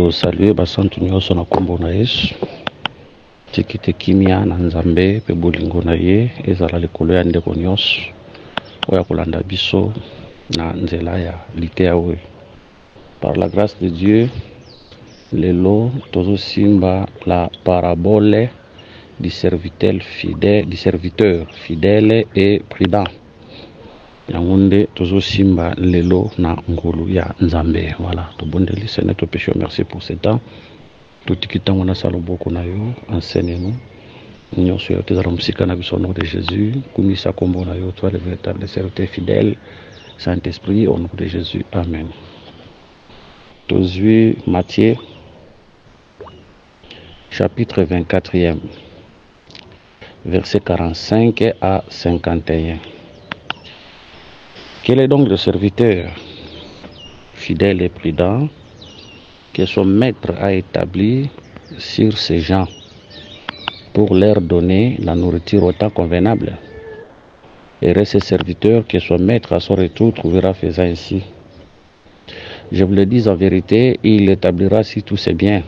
to saluer basantu nyonso na kombo na Yesu tikite kimia na nzambe pe bolingo na ye ezala likolo ya ndeko nyonso oya kolanda biso na nzela ya litea we. Par la grâce de Dieu lelo tozo simba la parabole du serviteur fidèle et prudent. Yangonde tozo simba lelo na ngolu ya nzambe. Voilà, to bondeli Seigneur to péché, merci pour ce temps. Tout tikitango na saloboko na yo, enseigne-nous. Nyonso yo tezala musika na biso au nom de Jésus. Kumisa kombo na yo, toi le véritable serviteur fidèle, Saint-Esprit, au nom de Jésus. Amen. Tozui Matthieu chapitre 24e, verset 45 à 51. Quel est donc le serviteur fidèle et prudent que son maître a établi sur ces gens pour leur donner la nourriture au temps convenable? Et reste ce serviteur que son maître à son retour trouvera faisant ainsi. Je vous le dis en vérité, il établira si tous ses biens.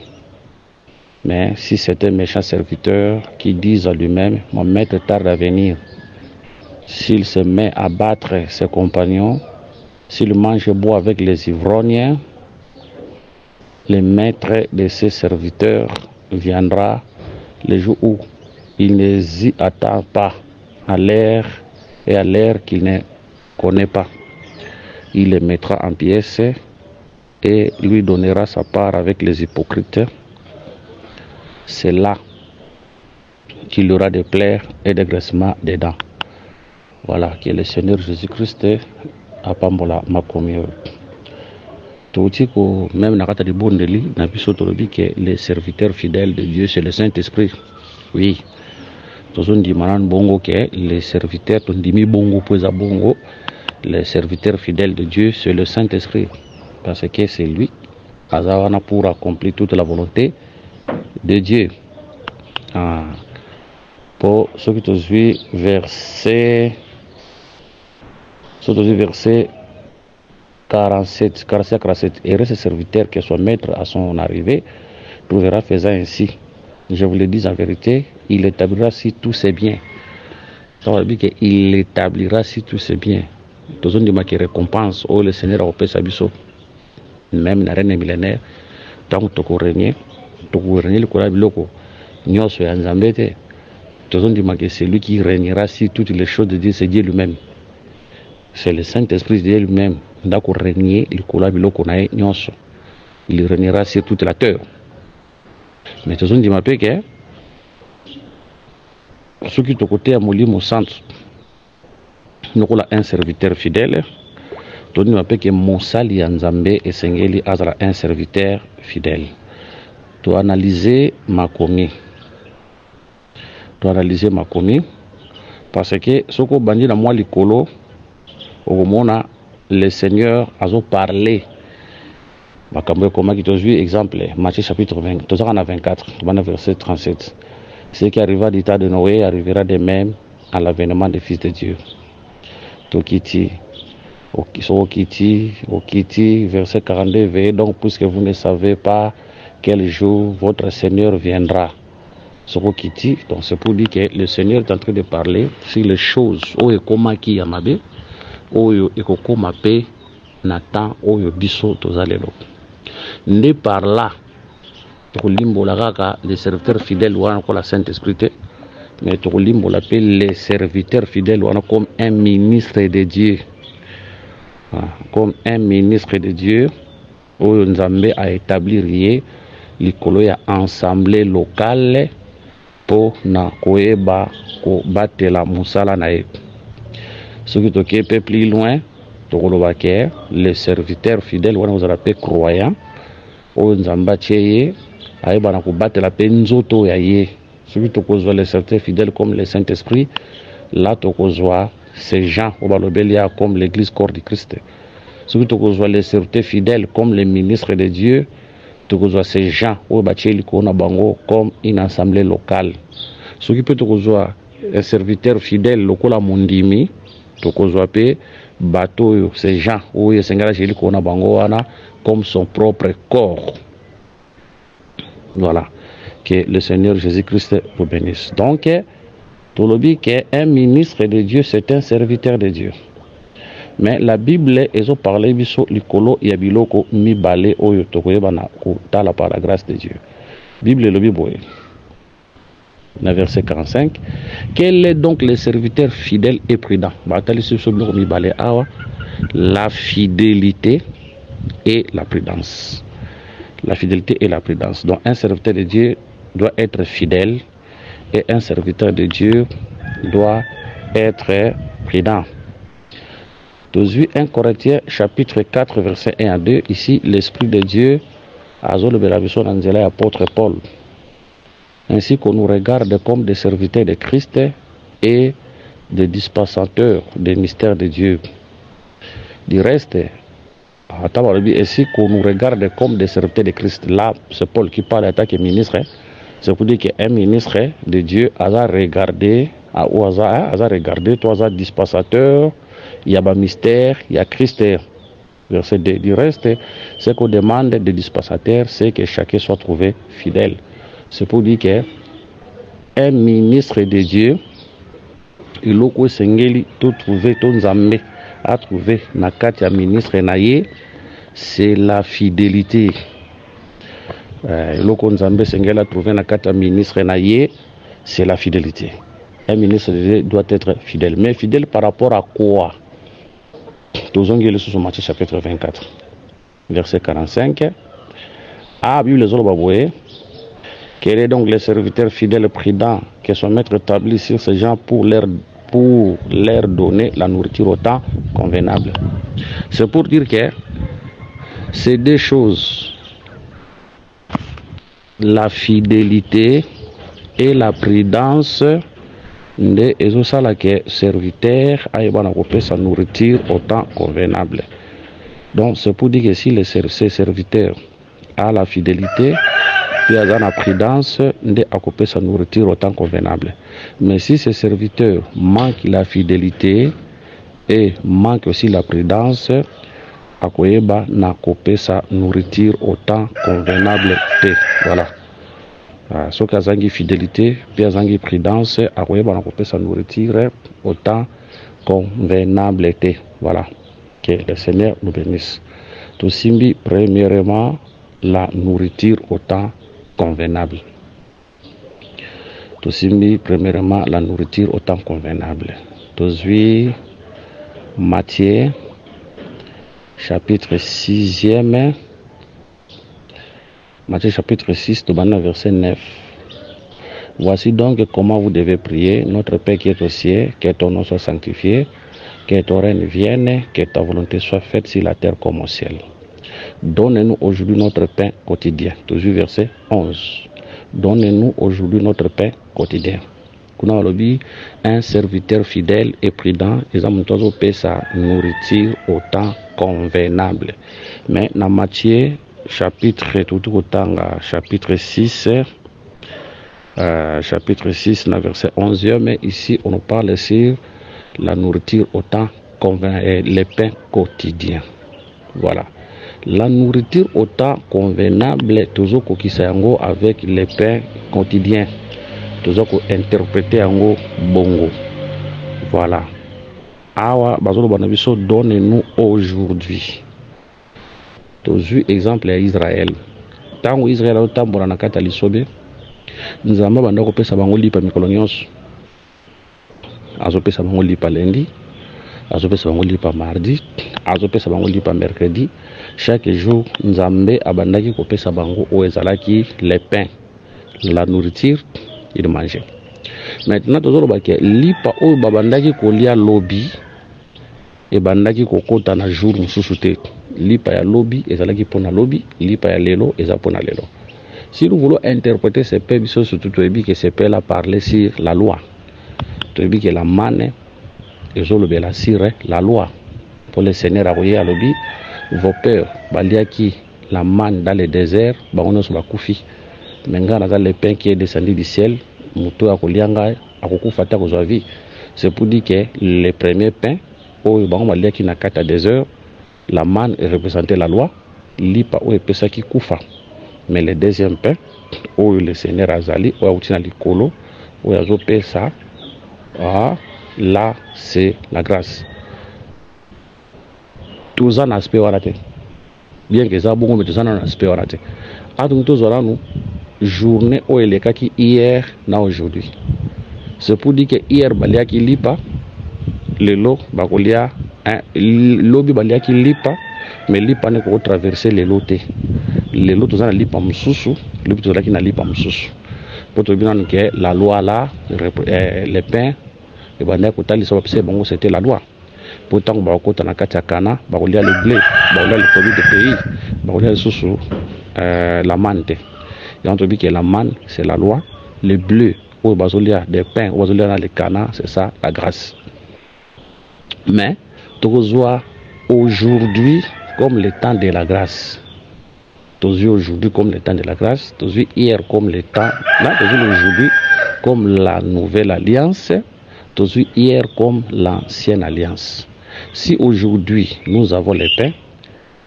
Mais si c'est un méchant serviteur qui dit à lui-même, mon maître tarde à venir, s'il se met à battre ses compagnons, s'il mange et boit avec les ivrognes, le maître de ses serviteurs viendra le jour où il n'hésite pas à l'heure et à l'heure qu'il ne connaît pas. Il les mettra en pièces et lui donnera sa part avec les hypocrites. C'est là qu'il y aura des plaies et des graissements des dents. Voilà, que le Seigneur Jésus-Christ a pambola makomio. Toutiko même na kata di bondeli na biso tolobi que les serviteurs fidèles de Dieu c'est le Saint-Esprit. Oui. Tozon di manan bongo que les serviteurs tondimi bongo poza bongo, les serviteurs fidèles de Dieu c'est le Saint-Esprit parce que c'est lui azawana pour accomplir toute la volonté de Dieu. Pour ce qui te suit verset 47, et reste serviteur que son maître à son arrivée trouvera faisant ainsi. Je vous le dis en vérité, il établira si tous ses biens. Ça veut dire qu'il établira si tous ses biens. Tous on dit qui récompense oh le Seigneur a opéré sa biso. Même la reine millénaire, tant que tu régner le courage biloko. Nyos ya nzambete. Tous on dit que c'est lui qui régnera si toutes les choses de Dieu, c'est Dieu lui-même. C'est le Saint-Esprit de Dieu lui-même. D'accord, régner le courage biloko nae nyos. Il régnera sur toute la terre. Mais tous on dit que ceux qui te côté à Molimo Centre, nous avons un serviteur fidèle. Tony m'appelle que Monsali Nzambe et Sengeli Azra un serviteur fidèle. Tu analyser ma commis. Parce que ce que bandi na moi likolo au moment le Seigneur a parlé. Makambo comment qui te joue exemple Matthieu chapitre 20, tout ça en 24, verset 37. Ce qui arriva du temps de Noé arrivera de même à l'avènement des fils de Dieu. Tokiti, verset 42, veillez donc puisque vous ne savez pas quel jour votre Seigneur viendra. Sokiti, donc c'est pour dire que le Seigneur est en train de parler sur les choses. Oyo koma ki yamabe, oyo ekokoma pe natan oyo biso tozalelo. Né par là, les serviteurs fidèles ou encore la Saint-Esprit, mais on l'appelle les serviteurs fidèles comme un ministre de Dieu. Comme un ministre de Dieu, où Nzambe a établi l'ikolo assemblée locale pour na koeba ko batela musala nae. Ce qui est un peu plus loin, les serviteurs fidèles, on vous appelle croyants, où Nzamba tcheye, aïba ko batela penzoto ya ye. Ce qui est les serviteurs fidèles comme le Saint-Esprit, là tu vois ces gens au balobelia comme l'église corps du Christ. Ce qui est les serviteurs fidèles comme les ministres de Dieu, tu vois ces gens au bacheli kona bango comme une assemblée locale. Ce qui peut te voir un serviteur fidèle lokola mondimi, tu vois pe bateau ces gens où il s'engage kona bango wana comme son propre corps. Voilà. Que le Seigneur Jésus-Christ vous bénisse. Donc, tout le dit qu'un ministre de Dieu, c'est un serviteur de Dieu. Mais la Bible, ils ont parlé biso likolo ya biloko mi balé oyo tokoyeba na kutala par la grâce de Dieu. Bible le Bible. Verset 45. Quel est donc le serviteur fidèle et prudent? La fidélité et la prudence. La fidélité et la prudence. Donc un serviteur de Dieu doit être fidèle et un serviteur de Dieu doit être prudent. Dans 1 Corinthiens chapitre 4 verset 1 à 2, ici l'Esprit de Dieu a zolobelabison apôtre Paul. Ainsi qu'on nous regarde comme des serviteurs de Christ et des dispensateurs des mystères de Dieu. Du reste, ainsi qu'on nous regarde comme des serviteurs de Christ. Là, c'est Paul qui parle en tant que ministre. C'est pour dire qu'un ministre de Dieu a regardé, toi, dispensateur, il y a un mystère, il y a Christ. Verset 2. Du reste, ce qu'on demande des dispensateurs, c'est que chacun soit trouvé fidèle. C'est pour dire qu'un ministre de Dieu, il a sengeli tout trouvé, tout nzambe à trouver na kati ya ministre naye, c'est la fidélité. Il a nzambe sengeli à trouver na kati ya ministre naye, c'est la fidélité. Un ministre de Dieu doit être fidèle. Mais fidèle par rapport à quoi? Tozongeli sur Matthieu chapitre 24, verset 45. Ah, Bible les quel est donc le serviteur fidèle et prudent que son maître établit sur ces gens pour leur donner la nourriture au temps convenable? C'est pour dire que c'est deux choses, la fidélité et la prudence de ezosala que serviteur aïbana couper sa nourriture au temps convenable. Donc c'est pour dire que si ces serviteurs a la fidélité, puis à la prudence de couper sa nourriture au temps convenable. Mais si ces serviteurs manquent la fidélité et manquent aussi la prudence, akoyeba na couper sa nourriture au temps convenable. Voilà. Ce qui a fidélité, puis a prudence, akoyeba na couper sa nourriture au temps convenable. Voilà. Que le Seigneur nous bénisse. Tout simbi premièrement la nourriture au temps convenable. Tout simbi premièrement la nourriture au temps convenable. Tout Matthieu chapitre 6e, Matthieu chapitre 6, verset 9. Voici donc comment vous devez prier: Notre Père qui est au ciel, que ton nom soit sanctifié, que ton règne vienne, que ta volonté soit faite sur la terre comme au ciel. Donne-nous aujourd'hui notre pain quotidien. Toujours verset 11. Donne-nous aujourd'hui notre pain quotidien. Un serviteur fidèle et prudent, ils ont payer sa nourriture au temps convenable. Mais dans Matthieu chapitre 6, chapitre 6, verset 11, mais ici on nous parle sur la nourriture au temps convenable, les pains quotidiens. Voilà. La nourriture au temps convenable, toujours kokisango avec les pains quotidiens. Toujours interpréter en bongo. Voilà. Awa bazolo banabiso donne-nous aujourd'hui. Toujours exemple à Israël. Tango Israël au tambola na kata lisobe. Nzamba banda ko pesa bango lipa mikolo nyonso. Azo pesa bango lipa lundi, azo pesa bango lipa mardi, azo pesa bango lipa mercredi. Chaque jour Nzambe abandaki ko pesa bango o ezalaki les pains, la nourriture, il mangeait. Maintenant tozolo baké lipa o babandaki ko lia lobi e bandaki ko kota na jour mususu te. Lipa ya lobi ezalaki pona lobi, lipa ya lelo eza pona lelo. Si nous voulons interpréter ces pains, surtout que ces pains là parler sur la loi. Tu dis que la manne et la sire la loi pour le Seigneur à lobi vos peurs baliaki la manne dans le désert baono so bakufi menga na le pain qui est descendu du ciel muto akolianga akokufa ta kozwa vie. C'est pour dire que les premiers pains au bango baliaki na kata désert, la manne représentait la loi, lipa o epesa ki kufa. Mais le deuxième pain oyo le Seigneur azali oyo utina likolo oyo azopesa là c'est la grâce. Tous en aspect wana te, bien que ça bongo mais tous en aspect wana te. Atungi tozala nous journée oyo elekaki hier na aujourd'hui. C'est pour dire que hier baliaki lipa lelo bakolia lobi baliaki lipa mais lipa ne ko traverser lelo te. Lelo tozana lipa mususu, lobi tozalaki na lipa mususu. Pour te dire que la loi là les pains et banda ko tali so pese bongo c'était la loi. Pourtant bakota na kati ya kana bakolia le blé, bakolia le produit de pays, bakolia le susu la manne. Et on te dit que la manne c'est la loi, le bleu ou basolia des pains ou basolia dans les canards, c'est ça la grâce. Mais tozoa aujourd'hui comme le temps de la grâce. Tozoa aujourd'hui comme le temps de la grâce, tozoa hier comme le temps, là tozoa aujourd'hui comme la nouvelle alliance, tozoa hier comme l'ancienne alliance. Si aujourd'hui nous avons les pains,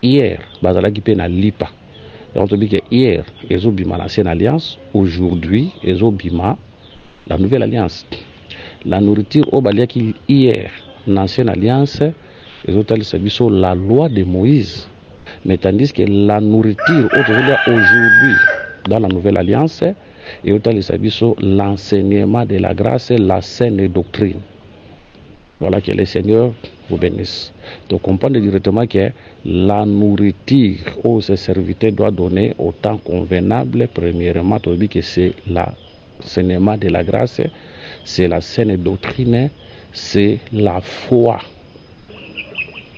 hier bazalaki pe na lipa. Et on te dit que hier ezobima l'ancienne alliance, aujourd'hui ezobima la nouvelle alliance. La nourriture au baliaki hier l'ancienne alliance ezotali la loi de Moïse. Mais tandis que la nourriture aujourd'hui dans la nouvelle alliance ezotali l'enseignement de la grâce, la saine doctrine. Voilà, que le Seigneur vous bénisse. Donc comprendre directement que la nourriture aux serviteurs doit donner au temps convenable. Premièrement, tu dis que c'est l'enseignement de la grâce, c'est la saine doctrine, c'est la foi.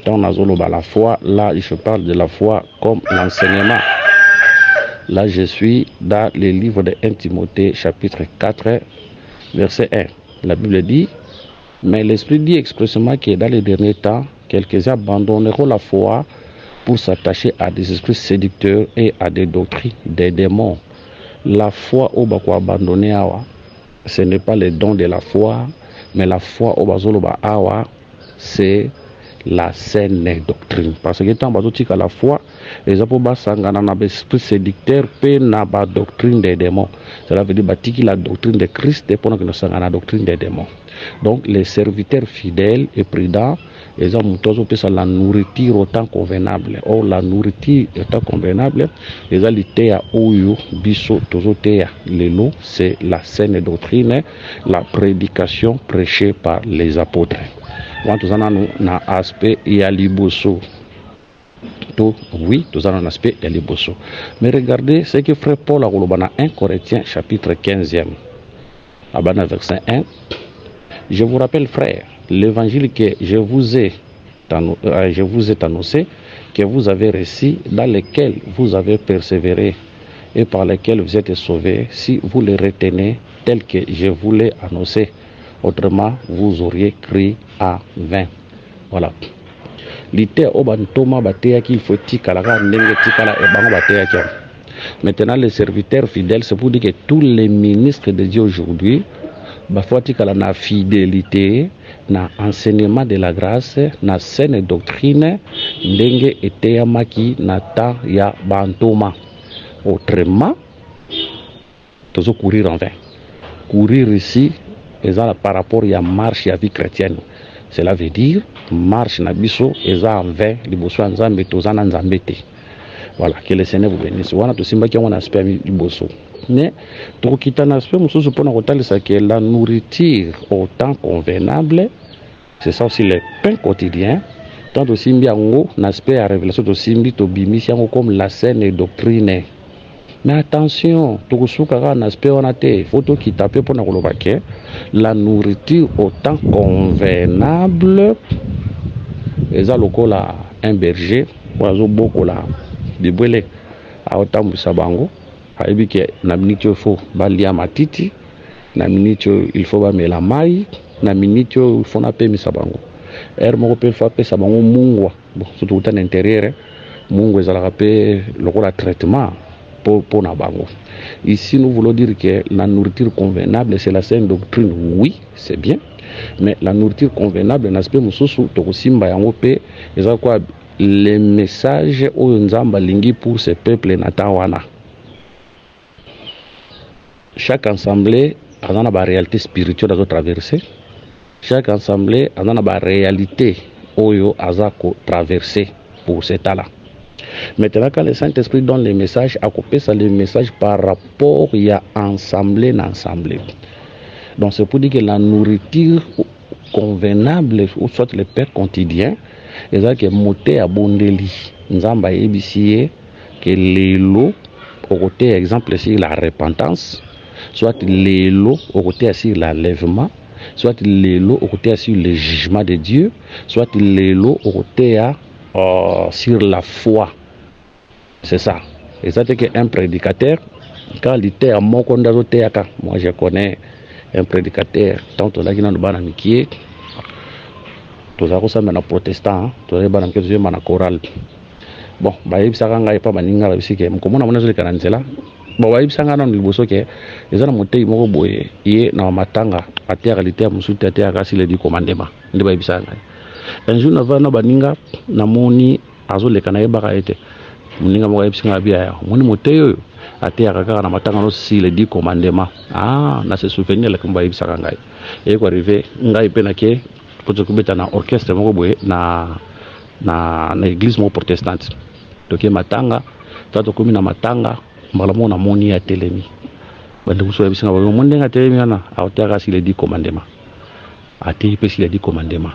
Dans la foi, là je parle de la foi comme l'enseignement. Là je suis dans le livre de 1 Timothée chapitre 4 verset 1. La Bible dit: mais l'Esprit dit expressément que dans les derniers temps, quelques-uns abandonneront la foi pour s'attacher à des esprits séducteurs et à des doctrines des démons. La foi au bako abandonné awa, ce n'est pas le don de la foi, mais la foi au bazoloba awa, c'est la saine doctrine. Parce que tant bazotika la foi, les apoba sangana na esprit séducteur pe na ba doctrine des démons. Cela veut dire batiki la doctrine de Christ et pendant que nous sangana la doctrine des démons. Donc les serviteurs fidèles et prudents, ils ont la nourriture au temps convenable. Or la nourriture au temps convenable, ils ont l'été à Oyo, Bisso, Tozotea. Lelo, c'est la saine doctrine, la prédication prêchée par les apôtres. Quand nous avons un aspect yaliboso, oui, nous avons un aspect yaliboso. Mais regardez ce que frère Paul a dit dans 1 Corinthiens chapitre 15e, à verset 1. Je vous rappelle, frère, l'évangile que je vous ai annoncé, que vous avez reçu, dans lequel vous avez persévéré et par lequel vous êtes sauvés, si vous le retenez tel que je vous l'ai annoncé. Autrement, vous auriez cru à vain. Voilà. Maintenant, les serviteurs fidèles, c'est pour dire que tous les ministres de Dieu aujourd'hui, na fidélité, na enseignement de la grâce, na saine doctrine, ndenge eteyamaki na ta ya bantoma. Autrement, toujours courir en vain. Courir ici, par rapport à marche à vie chrétienne. Cela veut dire marche na biso eza en vain, liboso nzambe tozana nzambete. Voilà, que le Seigneur vous bénisse. Wana to simba ki on aspect liboso. Mais to kita na aspect mususu pona kotalisa que la nourriture au temps convenable, c'est ça aussi le pain quotidien. Tant to simbi yango na aspect à révélation to simbi to bimisi yango comme la saine doctrine. Mais attention, tout ce qui a un aspect on a été, faut qui taper pour nous le la nourriture au temps convenable. Et ça le là un berger, oiseau beaucoup là, de brûler à autant de sabango. A dit que na minute il faut balia matiti, na minute il faut ba la maille, na minute il faut na paix sabango. Mon peut faire paix sabango mungwa, bon surtout dans l'intérieur, mungwa ça la rappelle le traitement. Pour Nabango. Ici, nous voulons dire que la nourriture convenable, c'est la saine doctrine. Oui, c'est bien. Mais la nourriture convenable, l'aspect mususu, tokosimba yango pe, eza quoi les messages au nzamba lingi pour ce peuple natawana. chaque assemblée a une réalité spirituelle à traverser. Chaque assemblée a une réalité oyo azako traverser pour cet temps-là. Maintenant, quand le Saint-Esprit donne les messages, à couper ça les messages par rapport à assemblée n'assemblée. Donc c'est pour dire que la nourriture convenable ou soit le pain quotidien, et ça que monter à bondeli, nzamba ebisie que les lots au côté exemple sur la repentance, soit les lots au côté sur l'enlèvement, soit les lots au côté sur le jugement de Dieu, soit les lots au côté sur la foi. C'est ça. Et ça c'est qu'un prédicateur, quand il était à mon compte, moi je connais un prédicateur, tant que là qui n'a pas d'amitié, tous à ça maintenant protestant, tous les banques qui sont en chorale. Bon, bah il s'agit pas pas maninga aussi que comme on a monnaie sur le canal là. Bon, bah il s'agit dans le bosso que les gens montent ils m'ont boyé, et na matanga, à terre réalité à musuti à terre kasi le dit commandement. Ne bah il s'agit. Un jour na va na baninga na moni azo le canal ba été. Muninga mo il s'agit bien. Moni moteyo à terre kaka na matanga no si le dit commandement. Ah, na se souvenir le kumba il s'agit ngai. Et quoi arrivé ngai pe na ke pour se couper dans orchestre mo boyé na église mo protestante. Donc matanga tato komi na matanga mbala mona moni ya telemi bande kuso ya bisinga ba monde nga telemi na autaka si le dit commandement ati pe si le dit commandement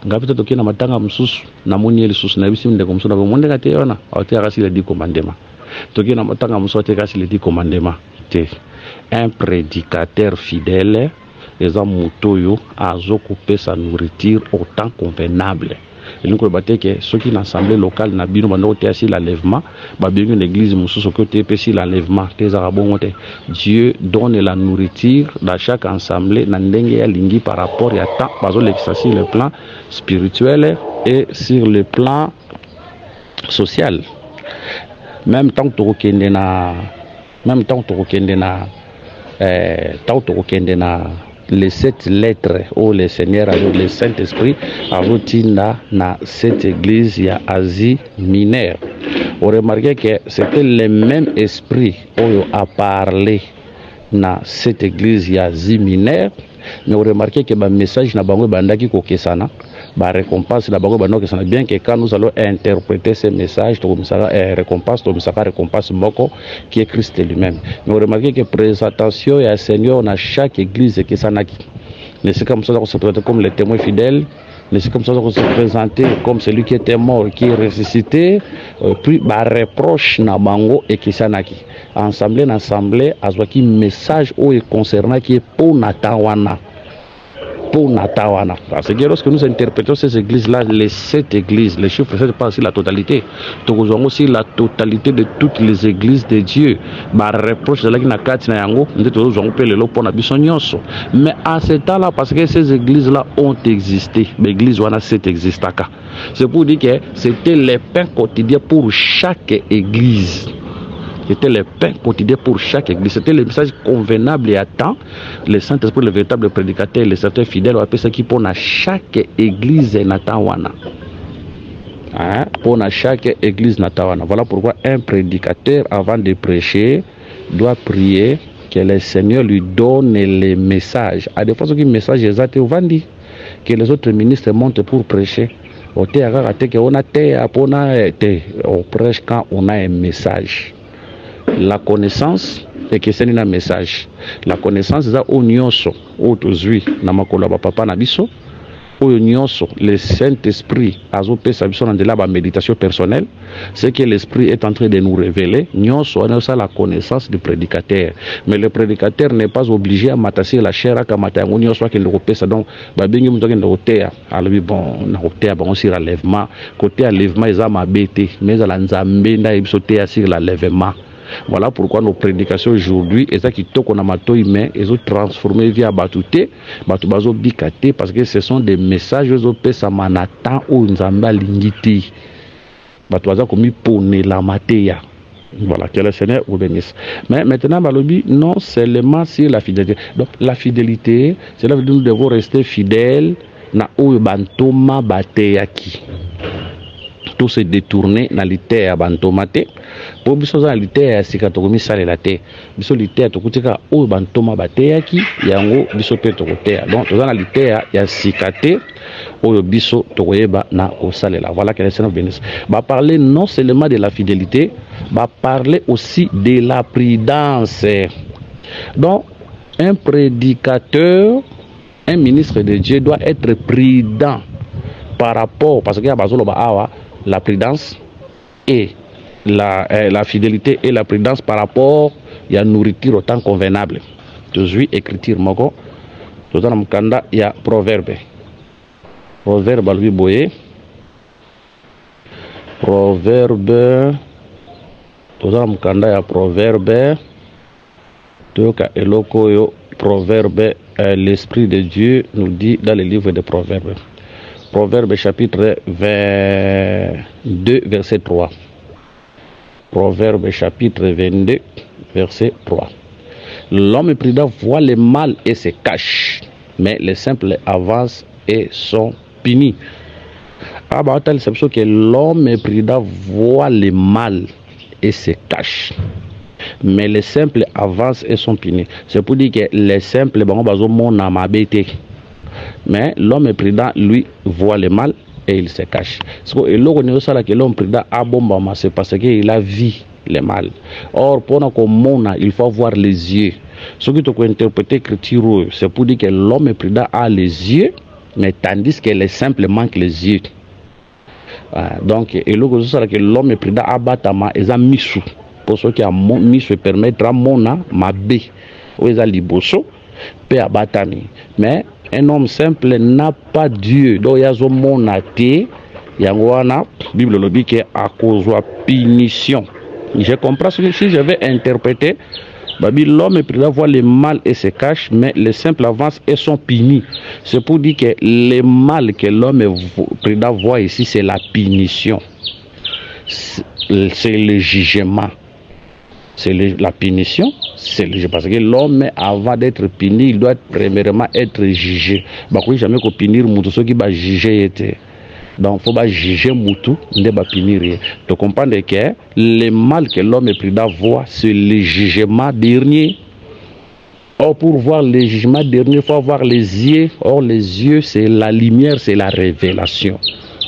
ngapi tato kina matanga msusu na moni ele susu na bisim de komso na monde nga telemi autaka si le dit commandement to kina matanga msusu autaka si le dit commandement te un prédicateur fidèle eza mutoyo azokupe sa nourriture autant convenable. Et nous avons que ceux qui sont l'assemblée locale na bino bando te asi l'enlèvement ba bien l'église mususu côté pesi l'enlèvement tes arabons. Dieu donne la nourriture dans chaque assemblée na ndenge ya lingi par rapport à temps bazo l'exercice sur le plan spirituel et sur le plan social. Même tant que les 7 lettres où le Seigneur a le Saint-Esprit a rotina na cette église ya Asie mineure. On remarque que c'était le même esprit où a parlé na cette église ya Asie mineure, mais on remarque que le message na bango bandaki ko kesana ba récompense na bango bandaki kesana, bien que quand nous allons interpréter ces messages to misala récompense to misaka récompense moko qui est Christ lui-même. Mais on remarque que présentation ya Seigneur na chaque église kesana qui ne c'est comme ça qu'on se présente comme les témoins fidèles, ne c'est comme ça qu'on se présente comme celui qui était mort qui est ressuscité, puis ba reproche na bango et kesana qui ensemble azwaki message ou concernant qui est pour natawana. Parce que lorsque nous interprétons ces églises-là, les 7 églises, les chiffres 7 pas aussi la totalité. Nous avons aussi la totalité de toutes les églises de Dieu. Mais à ce temps-là, parce que ces églises-là ont existé, l'église wana 7 existent. C'est pour dire que c'était les pains quotidiens pour chaque église. C'était le pain quotidien pour chaque église. C'était le message convenable et à temps. Le Saint-Esprit, le véritable prédicateur, les certains fidèles, on appelle ça qui pour chaque église natawana. Pour chaque église natawana. Voilà pourquoi un prédicateur, avant de prêcher, doit prier que le Seigneur lui donne les messages. À des fois, ce qui message exact au Vandi, que les autres ministres montent pour prêcher. On prêche quand on a un message. La connaissance et que c'est un message. La connaissance c'est au nyonso au tozui na makolo ba papa na biso au nyonso le Saint-Esprit azo pesa biso na ndela ba méditation personnelle, c'est que l'esprit est en train de nous révéler nyonso on a ça la connaissance du prédicateur. Mais le prédicateur n'est pas obligé à matasser la chair à kamata nyonso que le pesa donc ba bengi muto ke ndotea alors bon na otea bon sur l'enlèvement côté enlèvement ils a mabete mais à la nzambe nda biso tea sur l'enlèvement. Voilà pourquoi nos prédications aujourd'hui, et ça qui toque on a mato humain, ils ont transformé via batouté, batubazo bikate, parce que ce sont des messages aux opes manatan ou nzamba lingiti. Batubazo commis pour ne la matéa. Voilà, que le Seigneur vous bénisse. Mais maintenant, balobi, non seulement sur la fidélité. Donc la fidélité, c'est là que nous devons rester fidèles na ou bantoma bateaki. tout se détourner dans l'ité à bantomate pour biso za l'ité à sikatokomi sale la te biso l'ité to kutika o bantoma bateyaki yango biso pe to kotea donc to za na l'ité ya sikate o biso to koyeba na osalela. Voilà que les Seigneur bénisse. Va parler non seulement de la fidélité, va parler aussi de la prudence. Donc un prédicateur, un ministre de Dieu doit être prudent par rapport, parce qu'il y a la prudence et la fidélité et la prudence par rapport à la nourriture autant convenable. Toujours écriture moko, tout dans le kanda il y a proverbe. Proverbe albi boye. Proverbe, tout dans le kanda il y a proverbe. Toka eloko yo proverbe, l'esprit de Dieu nous dit dans le livre de Proverbes. Proverbe chapitre 22 verset 3. Proverbe chapitre 22 verset 3. L'homme prudent voit le mal et se cache, mais les simples avancent et sont punis. Ah bah c'est pour ça que l'homme prudent voit le mal et se cache, mais les simples avancent et sont punis. C'est pour dire que les simples mais l'homme prudent lui voit le mal et il se cache. Et l'homme prudent c'est parce qu'il a vu le mal. Or pour il faut avoir les yeux. Ce qui peut interpréter l'écriture, c'est pour dire que l'homme prudent a les yeux, mais tandis que les simples manquent les yeux. Donc que l'homme prudent a batama et a mis sous pour ce qui a mis se permettre à mona mabe ou les liboso pe abatami. Mais un homme simple n'a pas Dieu. Donc il y a ce monaté, il y a la Bible le dit que à cause de la punition. Je comprends ce que si je vais interpréter, l'homme prudent voit le mal et se cache, mais les simples avancent et sont punis. C'est pour dire que le mal que l'homme prudent voit ici, c'est la punition. C'est le jugement. C'est la punition, c'est le jugement. Parce que l'homme, avant d'être puni, il doit premièrement être jugé. Bah, jamais qu'on punir Moutou, ce qui va juger était. Donc, il faut juger Moutou, ne pas punir. Tu comprends que le mal que l'homme prudent voit, c'est le jugement dernier. Or, pour voir le jugement dernier, il faut avoir les yeux. Or, les yeux, c'est la lumière, c'est la révélation.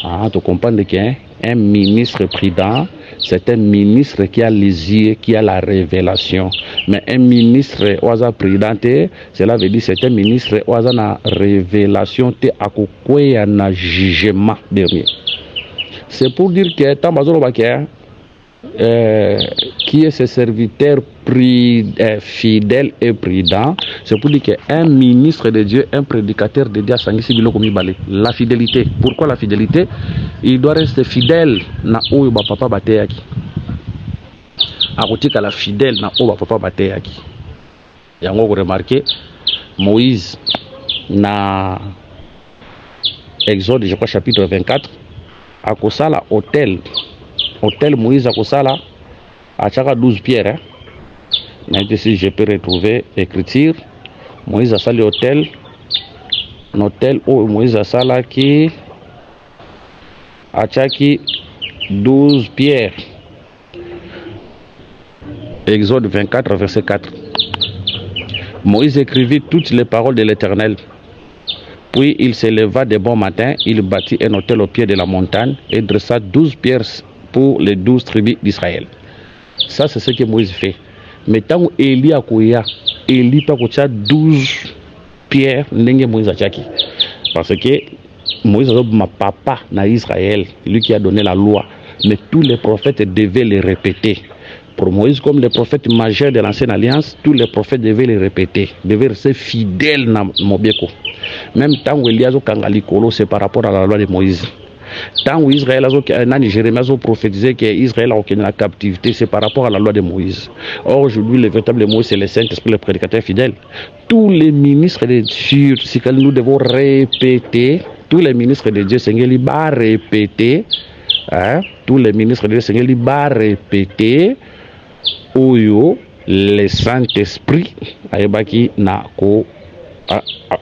Ah, tu comprends qu'un ministre prudent, c'est un ministre qui a les yeux, qui a la révélation. Mais un ministre oisa prudent, cela veut dire c'est un ministre oisa na révélation te akokwe na jugement dernier. C'est pour dire que Tambazolo Bakia, qui est ce serviteur fidèle et prudent, c'est pour dire qu'un ministre de Dieu, un prédicateur de Dieu, la fidélité. Pourquoi la fidélité? Il doit rester fidèle na oyo ba papa bateyaki. Akotika la fidèle na oyo ba papa bateyaki. Yango ko remarquer Moïse na Exode je crois chapitre 24 akosala hôtel Moïse akosala à chaka 12 pierres hein? Maintenant si je peux retrouver écriture Moïse a sali hôtel où Moïse a sala qui a chaki 12 pierres. Exode 24 verset 4. Moïse écrivit toutes les paroles de l'Éternel. Puis il se leva de bon matin, il bâtit un hôtel au pied de la montagne et dressa 12 pierres pour les 12 tribus d'Israël. Ça, c'est ce que Moïse fait. Mais tant que Élie a kouya, Élie pas koucha 12 pierres, n'enge Moïse a chaki. Parce que Moïse a ma papa na Israël, lui qui a donné la loi. Mais tous les prophètes devaient les répéter. Pour Moïse, comme les prophètes majeurs de l'ancienne alliance, tous les prophètes devaient les répéter, devaient rester fidèles na Mobieko. Même tant où Elias Kangalikolo, c'est par rapport à la loi de Moïse. Tant où Israël a Jérémie a prophétisé qu'Israël a obtenu la captivité, c'est par rapport à la loi de Moïse. Or, aujourd'hui, le véritable Moïse, c'est le Saint-Esprit, le prédicateur fidèle. Tous les ministres de Dieu, c'est que nous devons répéter, tous les ministres de Dieu, c'est qu'ils vont répéter, hein, tous les ministres de Dieu, c'est qu'ils vont répéter, Oyo, le Saint-Esprit, aïbaki na ko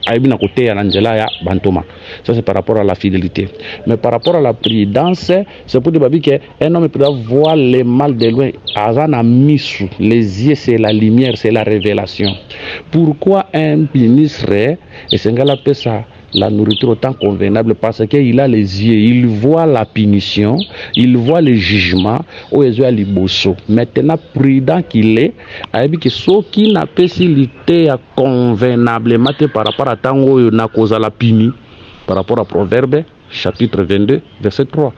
aibina côté ya nanjela ya bantoma. Ça c'est par rapport à la fidélité. Mais par rapport à la prudence, c'est pour dire que un homme peut voir le mal de loin. Azana misu, les yeux c'est la lumière, c'est la révélation. Pourquoi un ministre et Sengala peut ça la nourriture autant convenable? Parce qu'il a les yeux, il voit la punition, il voit le jugement. Maintenant, prudent qu'il est, il que ce qui n'a pas facilité convenablement par rapport à tango na cause la puni, par rapport à Proverbe chapitre 22 verset 3.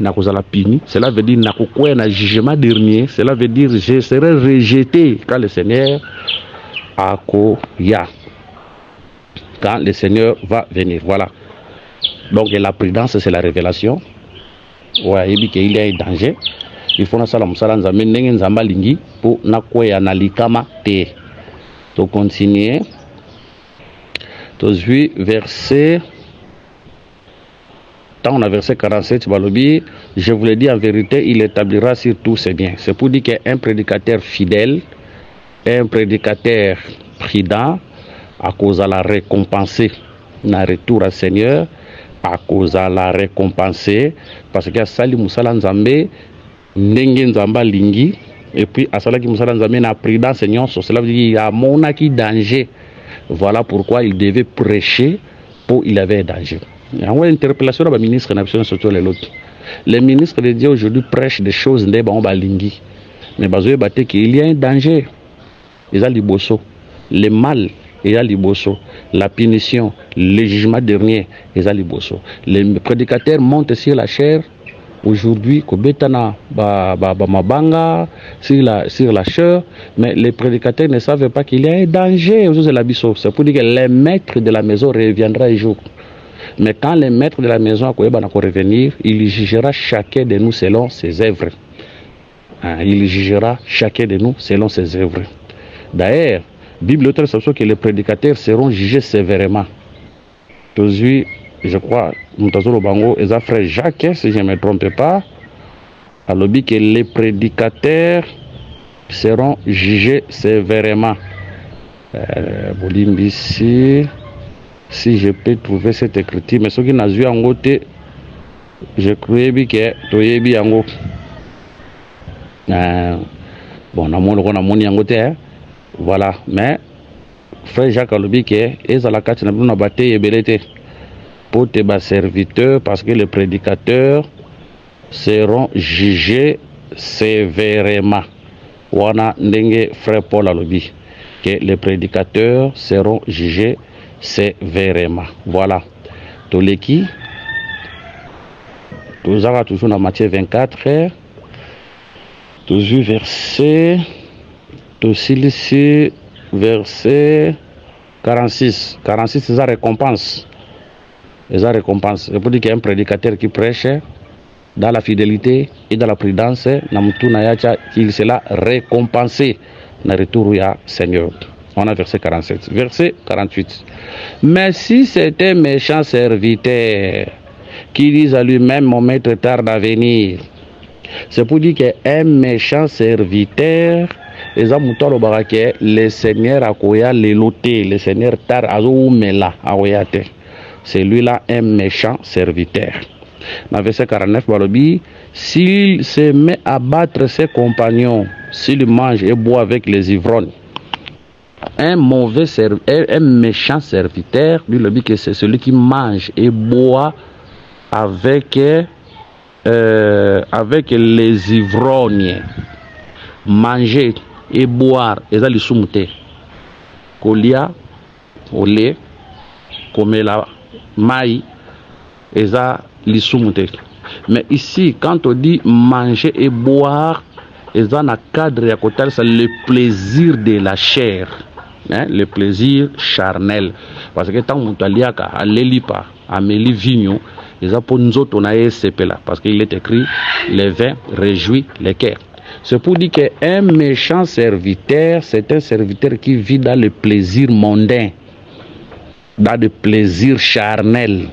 Na cause la puni, cela veut dire na quoi na jugement dernier, cela veut dire je serai rejeté quand le Seigneur akoya. Quand le Seigneur va venir. Voilà. Donc la prudence, c'est la révélation. Ouais, il y a un danger. Il faut pour continuer. Verset. Tant on a verset 47, je vous l'ai dit en vérité, il établira sur tous ses biens. C'est pour dire qu'un prédicateur fidèle, un prédicateur prudent, à cause de la récompenser, na retour à Seigneur, à cause de la récompenser, parce que Sali Moussala Nzambe, Ndenge Nzamba Lingi, et puis à Salaki Moussala Nzambe na prudence Seigneur, cela veut dire qu'il y a mon acquis danger. Voilà pourquoi il devait prêcher pour il avait danger. Il y a une interpellation de ministre surtout les autres. Les ministres de Dieu aujourd'hui prêchent des choses mais qu'il y a un danger. Ils ont les bosso, le mal. Et à liboso, la punition, le jugement dernier, et à liboso. Les prédicateurs montent sur la chair aujourd'hui, kobetana mabanga sur la chair, mais les prédicateurs ne savent pas qu'il y a un danger aux de la biso. C'est pour dire que les maîtres de la maison reviendront un jour. Mais quand les maîtres de la maison vont revenir, il jugera chacun de nous selon ses œuvres. Il jugera chacun de nous selon ses œuvres. D'ailleurs, Bible auteur s'assure que les prédicateurs seront jugés sévèrement. Aujourd'hui, je crois, Moutazoro Bango et frère Jacques, si je ne me trompe pas, a lobby que les prédicateurs seront jugés sévèrement. Si je peux trouver cette écriture, mais ce qui n'a vu en côté, je croyais que Toyebi en go. Bon, on a côté. Voilà, mais frère Jacques Alobi qui est à la carte n'a pas été pour tes serviteurs parce que les prédicateurs seront jugés sévèrement. Wana ndenge frère Paul Alobi que les prédicateurs seront jugés sévèrement. Voilà. Toleki, nous avons toujours dans Matthieu 24, toujours verset. Aussi ici, verset 46. 46, c'est la récompense. C'est la récompense. C'est pour dire qu'il y a un prédicateur qui prêche dans la fidélité et dans la prudence, il sera récompensé dans le retour du Seigneur. On a verset 47. Verset 48. Mais si c'est un méchant serviteur qui dit à lui-même, mon maître tarde à venir, c'est pour dire qu'un méchant serviteur, le Seigneur akoya leloté, le Seigneur tar azoumela aoyate. C'est lui-là un méchant serviteur. Dans verset 49, Balobi, s'il se met à battre ses compagnons, s'il mange et boit avec les ivrognes, un méchant serviteur, lui le dit que c'est celui qui mange et boit avec les ivrognes. Manger et boire, et ça les soumete. Kolia, olé, comme la maï, et ça les soumete. Mais ici, quand on dit manger et boire, et ça dans le cadre à côté, c'est le plaisir de la chair, hein, le plaisir charnel. Parce que tant que tu as à l'elipa, à meli vigno, et ça pour nous autres on a SCP là, parce qu'il est écrit les vins réjouit les cœurs. C'est pour dire qu'un méchant serviteur, c'est un serviteur qui vit dans le plaisir mondain, dans le plaisir charnel.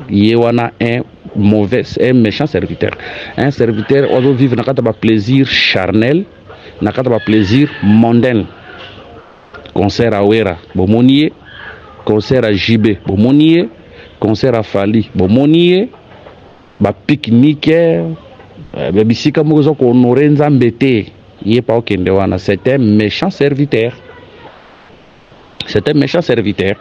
Il y a un méchant serviteur. Un serviteur, on doit vivre dans le plaisir charnel, dans le plaisir mondain. Concert à Ouera, Bomonier, concert à JB bomonier, concert à Fali bomonier, ba pique-nique, ba bisika mozo ko honorer Nzambe te, yé pa okende wana. C'est un méchant serviteur. C'est un méchant serviteur.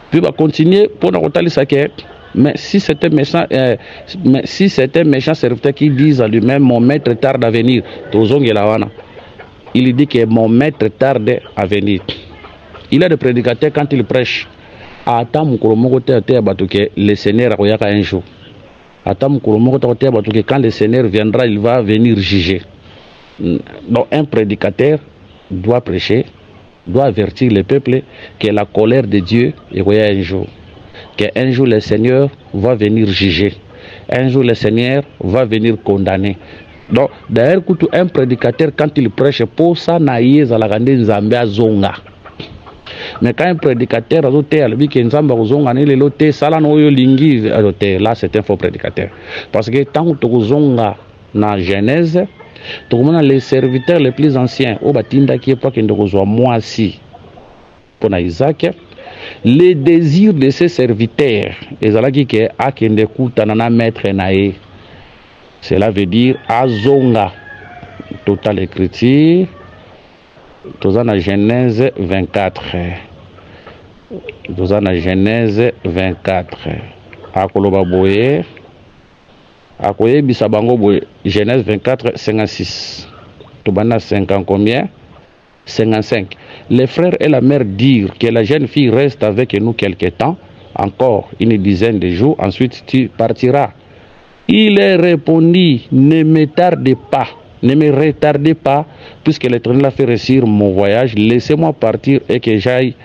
Puis va continuer pour nous retaler ça que mais si c'est un méchant serviteur qui dit à lui-même mon maître tarde à venir, il dit que mon maître tarde à venir. Il a des prédicateurs quand il prêche. Attends le Seigneur un jour. Attends quand le Seigneur viendra, il va venir juger. Donc un prédicateur doit prêcher, doit avertir le peuple que la colère de Dieu est un jour. Qu'un jour le Seigneur va venir juger. Un jour le Seigneur va venir condamner. Donc, d'ailleurs, un prédicateur, quand il prêche, pour ça, naïe, à la grande Nzambe à Zonga. Mais quand un prédicateur a dit que Nzambe à Zonga, il est loté, ça là, là, c'est un faux prédicateur. Parce que tant que Zonga, dans Genèse, tout le monde, les serviteurs les plus anciens, au batinda qui est pas qu'il ne moi aussi, pour Isaac, les désirs de ces serviteurs, et ça là qui est à qui ne coûte à maître naïe. Cela veut dire Azonga. Total écriture. Tout ça dans Genèse 24. Tout ça dans Genèse 24. Akoloba boye. Akoye bisabango boye. Genèse 24, 56. Tobana 50 combien? 55. Les frères et la mère dirent que la jeune fille reste avec nous quelque temps, encore une dizaine de jours, ensuite tu partiras. Il leur répondit, ne me tardez pas, ne me retardez pas, puisque l'Éternel a fait réussir mon voyage, laissez-moi partir et que j'aille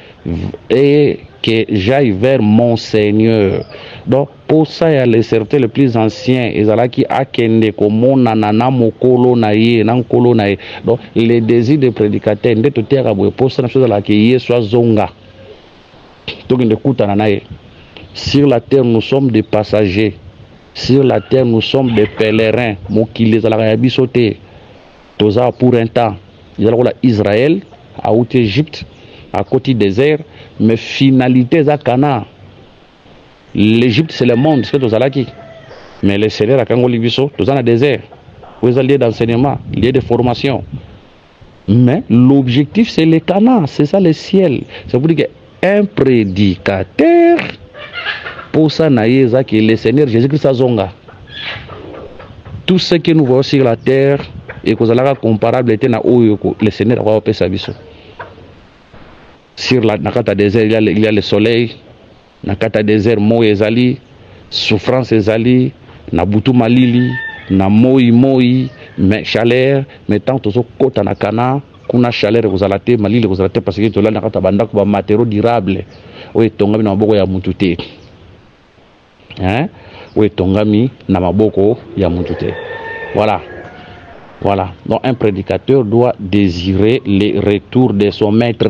vers mon Seigneur. Donc, pour ça, il y a les serviteurs les plus anciens, ils ont qui akende comme nanana mokolo naye, nankolo naye. Donc, les désirs des prédicateurs, de tout terre pour ça, chose là qui soit zonga. Donc, sur la terre, nous sommes des passagers. Sur la terre, nous sommes des pèlerins. Mokiles à la bisoté. Toza pour un temps. Il y a Israël, à haute Égypte, à côté désert, mais finalité à Cana. L'Égypte, c'est le monde, c'est Toza qui. Mais le Seigneur à Kangoli Biso, Toza dans le désert. Vous avez lié d'enseignement, lié de formation. Mais l'objectif, c'est le Cana, c'est ça le ciel. C'est pour dire qu'un prédicateur. Pour ça, que le Seigneur Jésus-Christ a zonga. Tout ce que nous voyons sur la terre et que vous allez comparable était le Seigneur a fait sa vie. Sur la Nakata désert, il y a le soleil. Nakata désert, Mo ezali, souffrance ezali, Nabutu malili, na moi, mais chaleur, mais tant que vous côté nakana, kuna chaleur vous allez malili vous allez parce que tout là Nakata banda ko matériaux durables. Oui, tonga na boko ya mutute. Hein? Oui, tongami na maboko ya mutute. Voilà. Voilà. Donc un prédicateur doit désirer le retour de son maître.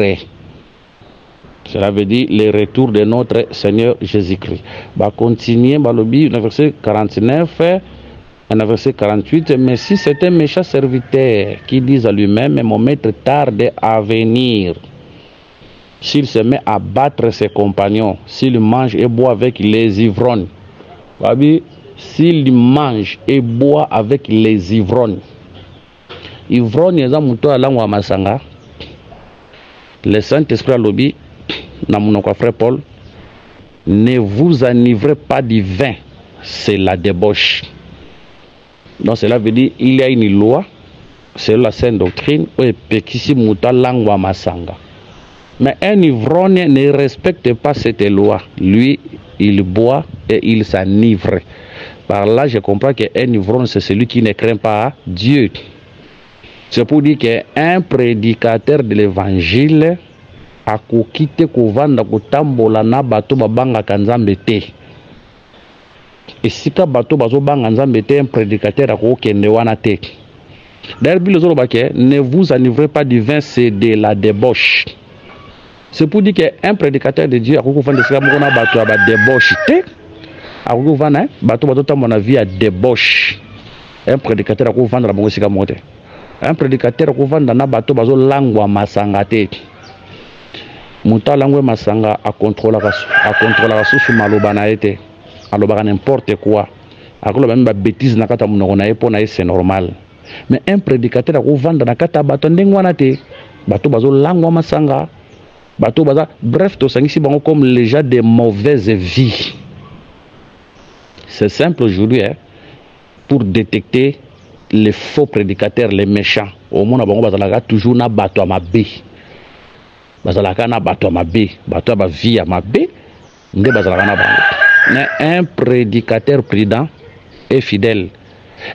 Cela veut dire le retour de notre Seigneur Jésus-Christ. Va continuer, le verset 49, le verset 48. Mais si c'est un méchant serviteur qui dit à lui-même, mon maître tarde à venir, s'il se met à battre ses compagnons, s'il mange et boit avec les ivrognes, s'il mange et boit avec les ivrognes, ivrogne eza muto alangwa masanga, le Saint-Esprit lobby, na monoko frère Paul, ne vous enivrez pas du vin, c'est la débauche. Donc cela veut dire il y a une loi, c'est la sainte doctrine, où pekisi muto alangwa masanga. Mais un ivrogne ne respecte pas cette loi. Lui, il boit et il s'enivre. Par là, je comprends qu'un ivrogne, c'est celui qui ne craint pas Dieu. C'est pour dire qu'un prédicateur de l'évangile a quitté kovanda kotambola na bato babanga kanzambe te. Et si ka bato bazo banga nzambe te, un prédicateur a kokende wana te. D'ailleurs, ne vous enivrez pas du vin, c'est de la débauche. C'est pour dire qu'un prédicateur de Dieu a recouvert de bateau à débauche. A recouvert bateau à mon avis à débauche. Un prédicateur a recouvert la bonne moté. Un prédicateur a recouvert dans bateau à langue à masangate. Mutalangwe Masanga a contrôlé la sous maloba na été. Aloba n'importe quoi. Akolo même bêtise na kata munoko na epo na c'est normal. Mais un prédicateur a vendre na kata bato ndengwana te. Bato bazo langwa Masanga. Bato baza bref to sangisi bango comme les gens de mauvaise vie. C'est simple aujourd'hui hein, pour détecter les faux prédicateurs, les méchants. Au monde bango bazalaka toujours na bato a mabe. Bazalaka na bato a mabe, bato a ba vie a mabe. Nde bazalaka na bango. Mais un prédicateur prudent et fidèle.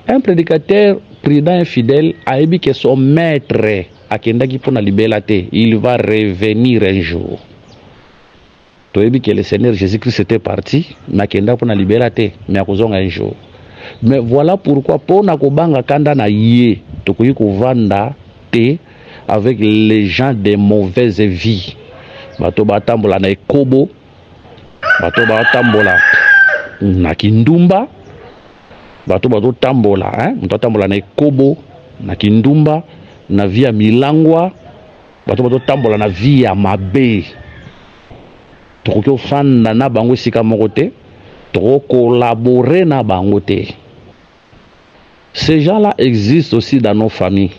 Un prédicateur prudent et fidèle a dit que son maître a kendaki pour la liberté, il va revenir un jour. Tu as dit que le Seigneur Jésus-Christ était parti, mais kendaki pour la liberté, mais à cause un jour. Mais voilà pourquoi pour na kobanga kanda na yé, to koyi ko vanda te avec les gens de mauvaise vie. Bato batambola na ekobo, bato batambola na kindumba, bato tambola hein, bato tambola na ekobo, na kindumba, na via milangwa, bato tambola na via mabe. Toko fanda na bango sika mokote, toko collaborer na bango te. Ces gens-là existent aussi dans nos familles.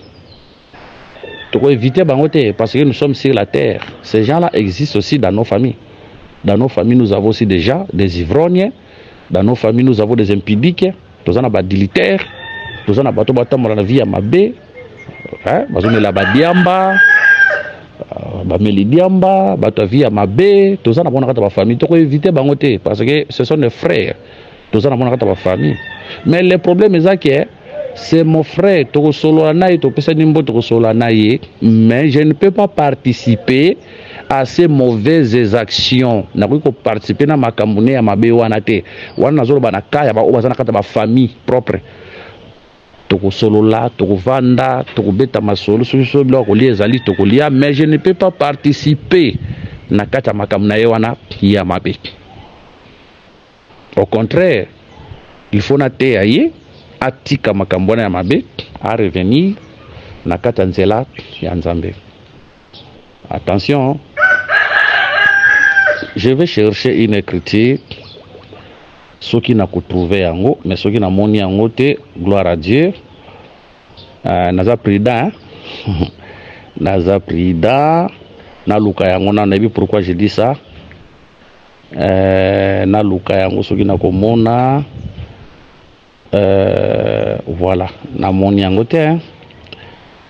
Toko éviter bango te parce que nous sommes sur la terre. Ces gens-là existent aussi dans nos familles. Dans nos familles, nous avons aussi déjà des ivrognes. Dans nos familles, nous avons des impudiques. Nous avons des dilitaires. Nous avons des bateaux dans la vie à Mabé. Nous avons la Badiamba. Bamelidiamba. Bateau vie à Mabé. Nous avons des familles. Nous avons évité bangote parce que ce sont des frères. Nous avons des familles. Mais le problème est que c'est mon frère. Mais je ne peux pas participer à ces mauvaises actions. Je ne peux pas participer à ma camoune à ma béouanate. Wana zolo banakaya ba obazana kata ba famille propre. Toko solo là, toko vanda, toko beta masolo, so bilo ko liezali toko lia, mais je ne peux pas participer na kata makamuna yewana ya mabe. Au contraire, il faut na te aye atika makambona ya mabe à revenir na kata nzela ya Nzambe. Attention. Je vais chercher une écriture. Ce qui n'a pas trouvé en haut, mais ce qui n'a pas moni en haut, gloire à Dieu. Naza prida, naza prida, na luka yango na nebi pourquoi je dis ça. Na luka yango ce qui n'a pas mona, voilà, na moni en haut te.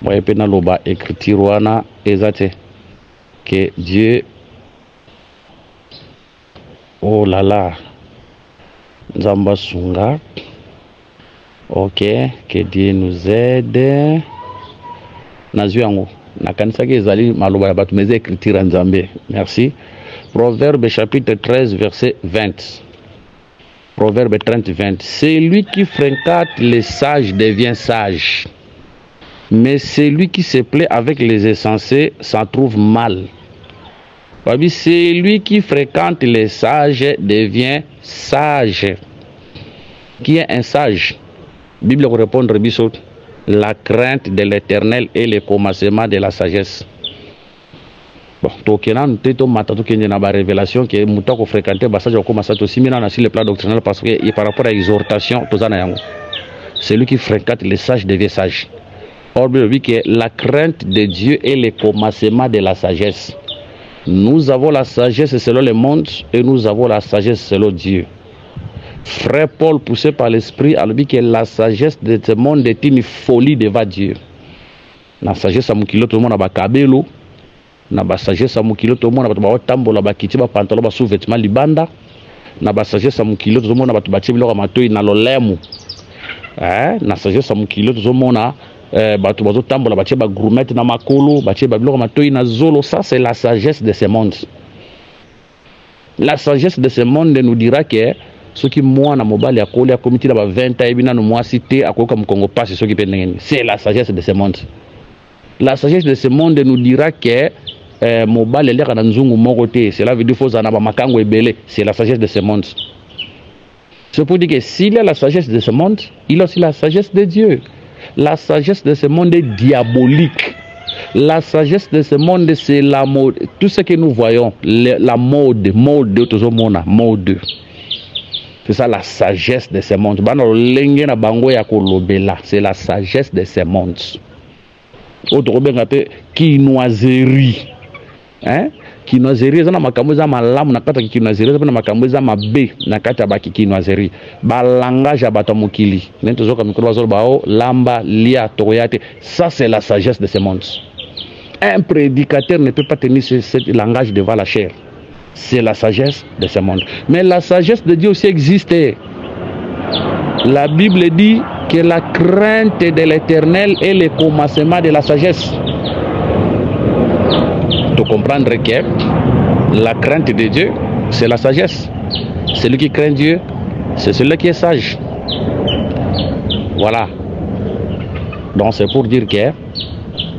Moi et puis na loba écriture wana ezate que Dieu. Oh là là, Nzamba Sunga. Ok, que Dieu nous aide. Nazuango, nakanisa ke ezali maloba ya batu meze écriture Nzambe. Merci. Proverbe chapitre 13 verset 20. Proverbe 30 20. Celui qui fréquente les sages devient sage, mais celui qui se plaît avec les insensés s'en trouve mal. Celui qui fréquente les sages devient sage. Qui est un sage? Bible répond la crainte de l'Éternel est le commencement de la sagesse. Bon, tokenan teto matatu kenye na ba révélation que mutako fréquenter ba sage ko masato simina na sur le plan doctrinal parce que par rapport à exhortation tozana yango. Celui qui fréquente les sages devient sage. Or Bible dit que la crainte de Dieu est le commencement de la sagesse. Nous avons la sagesse selon le monde et nous avons la sagesse selon Dieu. Frère Paul, poussé par l'esprit, a dit que la sagesse de ce monde est une folie devant Dieu. La sagesse à Moukilo, tout le monde a bakabelo. La sagesse à Moukilo, tout le monde a tambola bakiti ba pantalon ba sous-vêtement libanda. La sagesse à Moukilo, tout le monde a bati bilo matoi na lolemu. La sagesse à Moukilo, tout le monde a batu bazo tambola batie ba gourmet na makolo batie ba biloko matoi na zolo. Ça c'est la sagesse de ce monde. La sagesse de ce monde nous dira que ceux qui moi na mobile ya koli ya comité la ba 20 ans ebina no moi cité akoka mkongo passe ceux qui pendengeni. C'est la sagesse de ce monde. La sagesse de ce monde nous dira que mobile leka na nzungu moko te, cela veut dire faut zana ba makango ebele. C'est la sagesse de ce monde. C'est pour dire que s'il y a la sagesse de ce monde, il y a aussi la sagesse de Dieu. La sagesse de ce monde est diabolique. La sagesse de ce monde, c'est la mode. Tout ce que nous voyons, la mode, toujours mode. C'est ça la sagesse de ce monde. C'est la sagesse de ce monde. Autre quinoiserie. Hein? Quinoiserie, c'est makambo malamu na kata quinoiserie, c'est makambo mabe na kata ba quinoiserie. Ba langage à batamokili. Nentozo comme micro bazol bao lamba lia toyate. Ça c'est la sagesse de ce monde. Un prédicateur ne peut pas tenir ce langage devant la chair. C'est la sagesse de ce monde. Mais la sagesse de Dieu aussi existe. La Bible dit que la crainte de l'Éternel est le commencement de la sagesse. De comprendre que la crainte de Dieu, c'est la sagesse. Celui qui craint Dieu, c'est celui qui est sage. Voilà. Donc c'est pour dire que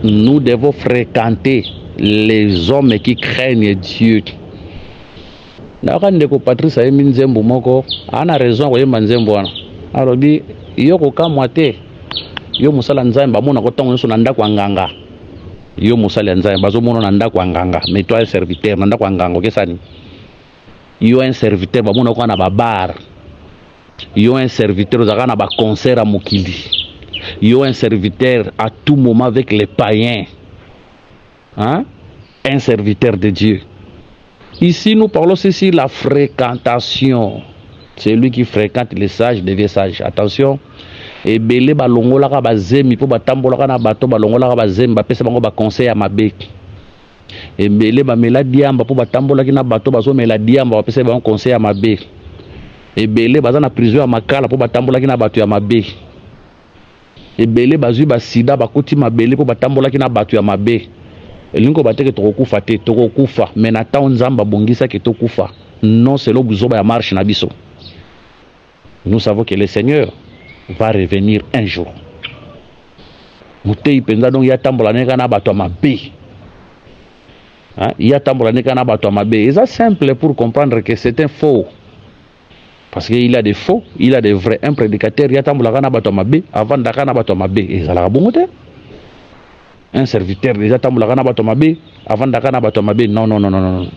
nous devons fréquenter les hommes qui craignent Dieu. Nakandeko Patrice ayemi nzembo moko ana raison koyemba nzembo wana alobi yo kokamwa te yo musala nzambe bamona kotango nyonso na ndako nganga yo musala nzambe bazomona na ndako nganga mais toi un serviteur na ndako nganga okesani yo un serviteur bamona ko na babar yo un serviteur ozaka na ba concert à mokili yo un serviteur à tout moment avec les païens, hein? Un serviteur de Dieu. Ici, nous parlons aussi de la fréquentation. Celui qui fréquente les sages devient sage. Attention. Et belé balongola ka bazemi po batambola ka na bato balongola ka bazemi ba pesa bango ba conseil à mabe. Et belé ba mela diamba po batambola ki na bato bazo mela diamba ba pesa bango conseil à mabe. Et belé baza na prison à makala po batambola ki na bato ya mabe. Et belé bazui ba sida ba koti mabele po batambola ki na bato ya mabe. Elingo bateke tokokufa te tokokufa mais na ta nzamba bongisa ke tokufa non c'est le buzoba ya marche na biso. Nous savons que le Seigneur va revenir un jour. Mutei penza donc ya tambola neka na bato mabe. Hein, ya tambola neka na bato mabe. Et c'est simple pour comprendre que c'est un faux. Parce qu'il y a des faux, il y a des vrais. Un prédicateur ya tambola na bato mabe avant d'aka na bato mabe. Et ça la bongote. Un serviteur déjà tambola na bato mabe avant d'aka na bato mabe. Non non non non non.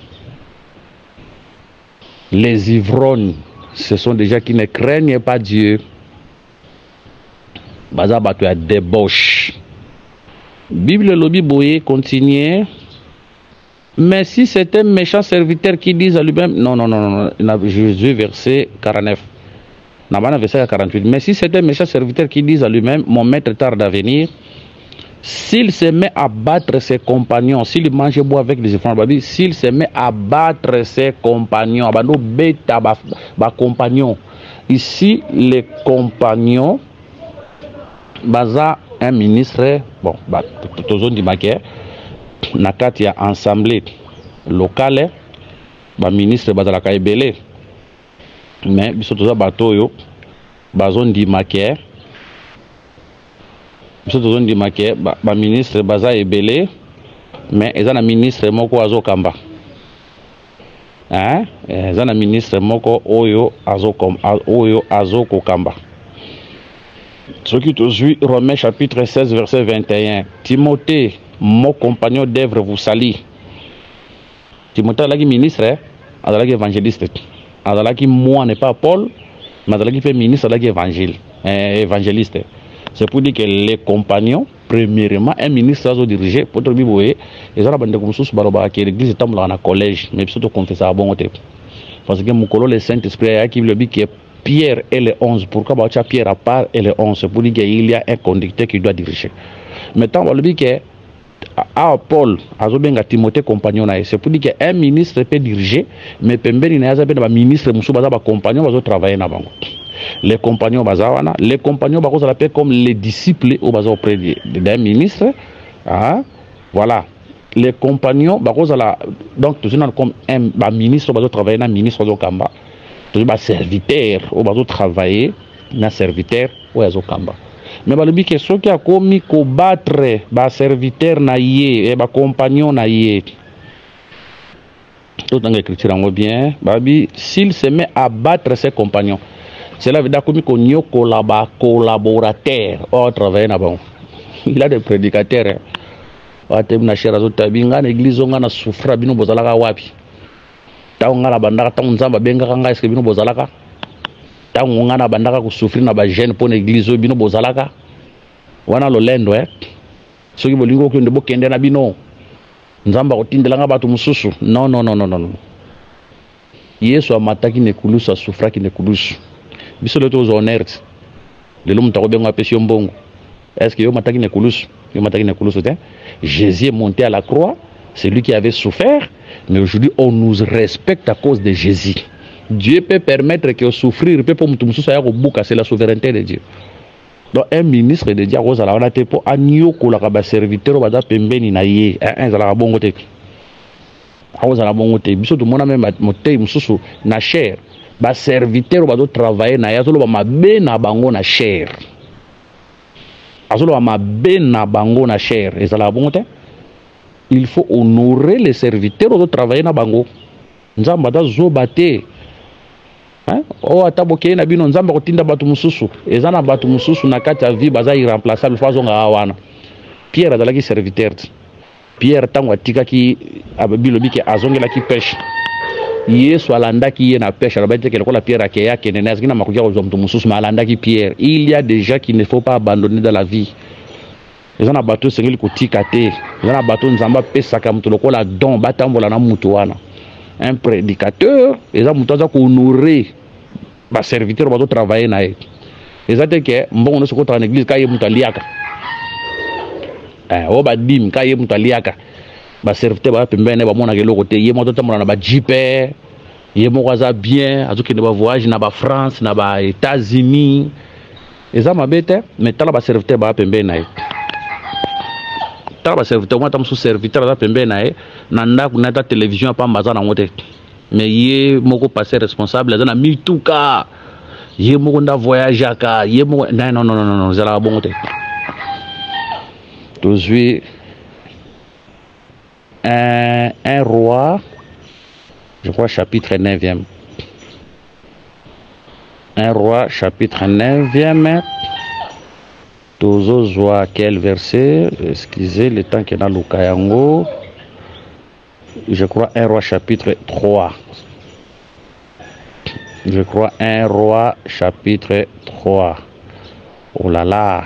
Les ivrognes, ce sont des gens qui ne craignent pas Dieu. Baza bato ya débauche. Bible lobi boye continue. Mais si c'est un méchant serviteur qui dit à lui-même, non, non, non, non, Jésus verset 49. N'a verset 48. Mais si c'est un méchant serviteur qui dit à lui-même, mon maître tarde à venir, s'il se met à battre ses compagnons, s'il mange et boit avec les enfants, s'il se met à battre ses compagnons, compagnons. Ici, les compagnons, baza un ministre, bon, tout dit maquet, nakati ya assemblée locale, ba ministre baza la kaibele, mais biso toza bato yo, bazon di maquet. Biso tozon di maquet ba ministre baza ebele mais ezana ministre moko azo kamba. Hein? Ezana ministre moko oyo azo kokamba. Ce qui te suit, Romains chapitre 16 verset 21. Timothée, mon compagnon d'œuvre vous salue. Timothée alaki ministre, alaki évangéliste. Alaki moi n'est pas Paul, mais alaki fait ministre, alaki évangéliste. C'est pour dire que les compagnons, premièrement, un ministre a dirigé, pour te dire, ils ont abandonné comme sous baroba qui l'église est dans le collège, mais surtout confesser à bon côté. Parce que mon collègue, le Saint-Esprit, a qui le dit que Pierre est le 11. Pourquoi Pierre à part est le 11? C'est pour dire qu'il y a un conducteur qui doit diriger. Maintenant, on va dire que Paul, a Timothée compagnon, c'est pour dire qu'un ministre peut diriger, mais Pembeni n'a pas un ministre, un compagnon, va travailler dans le les compagnons bazawana, les compagnons baza l'appelle comme les disciples au baza auprès d'un ministre. Hein? Voilà. Les compagnons baza la donc toujours comme un ministre baza travailler dans ministre au Kamba. Toujours ba serviteur au baza travailler dans serviteur au baza Kamba. Mais ba le but que ceux qui a commis combattre ba serviteur na yé et ba compagnon na yé. Tout dans l'écriture en bien, babi s'il se met à battre ses compagnons. Cela veut dire qu'on y a collaborateur au travail là-bas. Il a des prédicateurs. wate na cher azota binga na église nga na souffra bino bozalaka wapi tango nga na bandaka tango nzamba benga nga est-ce que bino bozalaka tango nga na bandaka ko souffrir na ba jeune pour l'église bino bozalaka wana lolendo soki bolingo ko ndebo kende na bino nzamba kotindela nga batu mususu non Yesu amataki ne kulusu asufra ki ne kulusu biso leto zo honnête lelo mutako bengo apesi mbongo est-ce que yo mataki ne kulusu yo mataki ne kulusu te Jésus est monté à la croix, c'est lui qui avait souffert, mais aujourd'hui on nous respecte à cause de Jésus. Dieu peut permettre que souffrir peut pour mutu mususu ya ko buka, c'est la souveraineté de Dieu. Donc un ministre de Dieu ko zala wana te po anyo ko la ba serviteur ba za pembeni na ye un zala bongo te. Akozala bongo te biso to mona même motei mususu na cher ba serviteur ba do travailler na ya zo ba mabe na bango na cher. Azolo ma bena bango na cher ezala bongo te. Il faut honorer les serviteurs au travailler na bango. Nzamba da zo bate. O ataboke na bino nzamba kotinda batu mususu. Ezana batu mususu na kati ya vie baza irremplaçable fazo nga wana. Pierre azalaki serviteur. Pierre tango atikaki ababilo biki azongela ki pêche. Yesu alandaki ye na pêche alobete ke lokola Pierre akeya kenene azina makuja ko zomto mususu alandaki Pierre. Il y a des gens qu'il ne faut pas abandonner dans la vie. Les gens abato sengeli kotika te. Les gens abato nzamba pesaka mutu lokola don batambola na mutu wana. Un prédicateur, les gens mutu za ko honorer ba serviteur ba do travailler na ye. Les gens que mbongo no soko tra na église kaye mutu aliaka. O ba dim kaye mutu aliaka. Ba serviteur ba pembene ba mona ke loko te ye moto tamona na ba jipe ye moko aza bien azuki ne ba voyage na ba France na ba États-Unis eza mabete mais tala ba serviteur ba pembene na ye tala ba serviteur mo tam sous serviteur ba pembene na ye na ndako na ta télévision pa mbaza na ngote mais ye moko passer responsable za na mituka ye moko nda voyage aka ye moko non zala bongo te tozui un roi, je crois chapitre 9e. Un roi chapitre 9e. Tozo zoa quel verset? Excusez le temps qu'il y a dans Lukayango. Je crois un roi chapitre 3. Je crois un roi chapitre 3. Oh là là.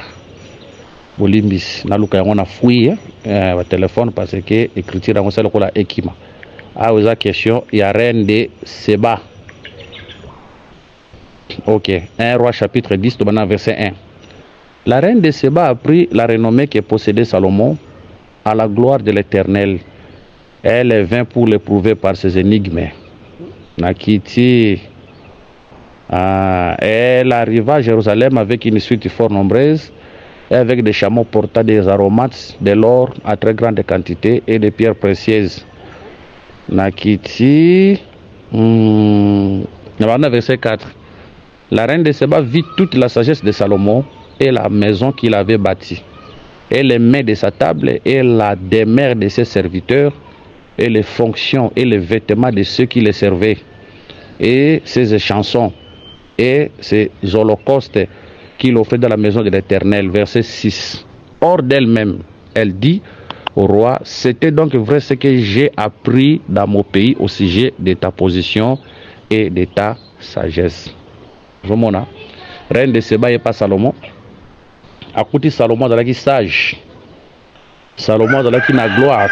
Bolimbis na luka yango na fouille wa téléphone parce que écriture yango c'est lokola ekima. Ah oza question il y a reine de Seba. OK, 1 roi chapitre 10 verset 1. La reine de Seba a pris la renommée que possédait Salomon à la gloire de l'Éternel. Elle vint pour l'éprouver par ses énigmes. Nakiti elle arriva à Jérusalem avec une suite fort nombreuse, et avec des chameaux portant des aromates, de l'or à très grande quantité et des pierres précieuses. Nakiti, verset 4. La reine de Seba vit toute la sagesse de Salomon et la maison qu'il avait bâtie, et les mets de sa table, et la demeure de ses serviteurs, et les fonctions et les vêtements de ceux qui les servaient, et ses chansons, et ses holocaustes qu'il offrait dans la maison de l'Éternel. Verset 6. Hors d'elle-même, elle dit au roi, c'était donc vrai ce que j'ai appris dans mon pays au sujet de ta position et de ta sagesse. Jomona, reine de Seba et pas Salomon. À côté Salomon dans la sage. Salomon dans la gloire.